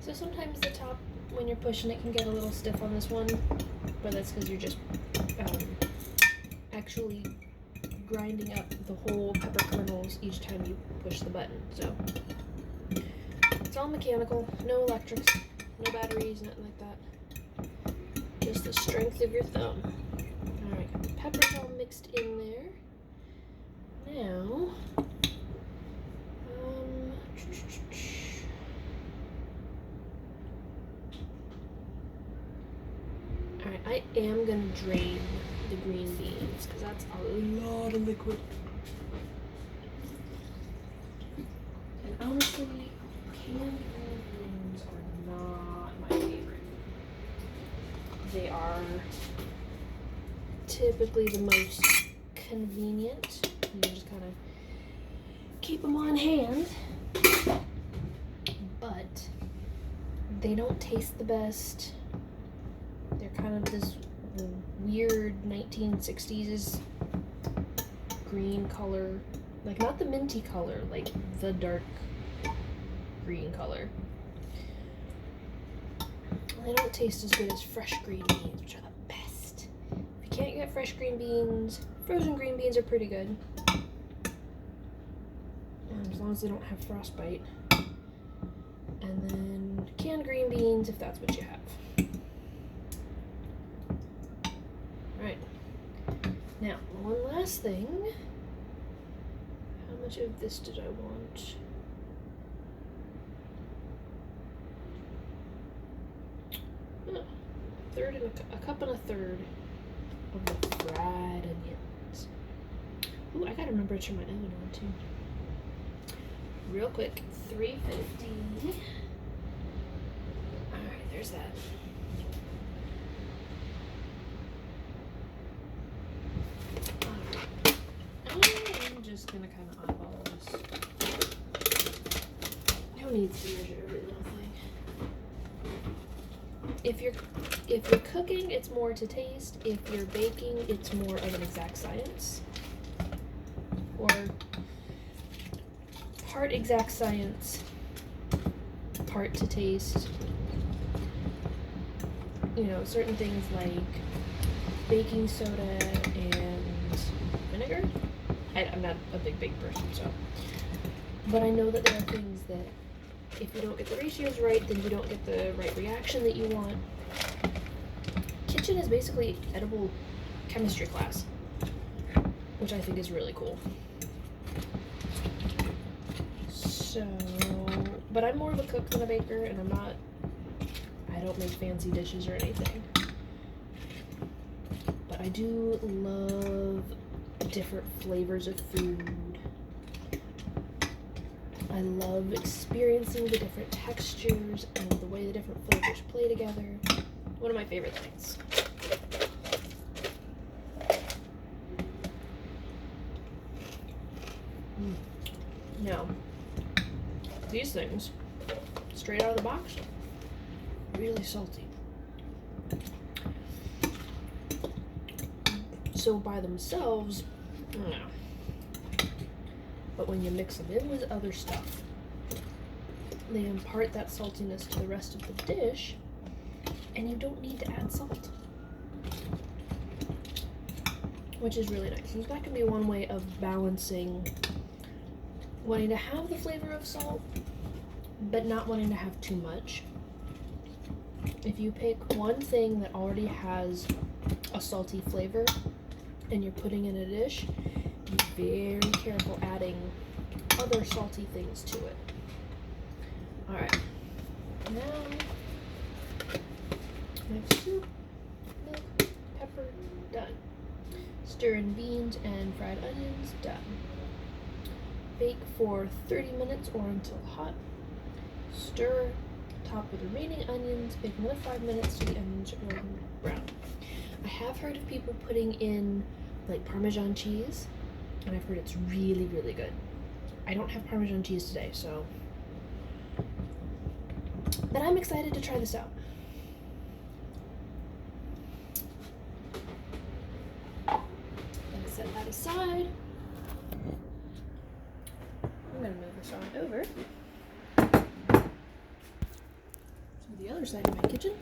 So sometimes the top, when you're pushing it, can get a little stiff on this one, but that's because you're just actually grinding up the whole pepper kernels each time you push the button. So it's all mechanical, no electrics, no batteries, nothing like that. Just the strength of your thumb. Alright, got the peppers all mixed in there. Now, alright, I am going to drain the green beans because that's a lot of liquid. And honestly, canned green beans are not my favorite. They are typically the most convenient. You just kind of keep them on hand, but they don't taste the best. They're kind of this weird 1960s green color, like not the minty color, like the dark green color. They don't taste as good as fresh green beans, which are the best. If you can't get fresh green beans, frozen green beans are pretty good. As long as they don't have frostbite. And then canned green beans if that's what you have. Alright. Now, one last thing. How much of this did I want? A cup and a third of the fried onions. Ooh, I gotta remember to turn my oven on too. Real quick, 350. Alright, there's that. Alright, I'm just gonna kind of eyeball this. Who needs to measure every little thing? If you're cooking, it's more to taste. If you're baking, it's more of an exact science. Or part exact science, part to taste. You know, certain things like baking soda and vinegar. I'm not a big person, so. But I know that there are things that if you don't get the ratios right, then you don't get the right reaction that you want. Kitchen is basically edible chemistry class, which I think is really cool. So, but I'm more of a cook than a baker, and I don't make fancy dishes or anything. But I do love different flavors of food. I love experiencing the different textures and the way the different flavors play together. One of my favorite things. Now, these things, straight out of the box, really salty. So by themselves, I don't know. But when you mix them in with other stuff, they impart that saltiness to the rest of the dish, and you don't need to add salt, which is really nice. And that can be one way of balancing wanting to have the flavor of salt, but not wanting to have too much. If you pick one thing that already has a salty flavor and you're putting in a dish, be very careful adding other salty things to it. Alright, now mix soup, milk, pepper, done. Stir in beans and fried onions, done. Bake for 30 minutes or until hot. Stir, top with remaining onions, bake another 5 minutes till the onions are golden brown. I have heard of people putting in like Parmesan cheese, and I've heard it's really, really good. I don't have Parmesan cheese today, so. But I'm excited to try this out. I'm gonna set that aside. I'm gonna move this on over. other side of my kitchen.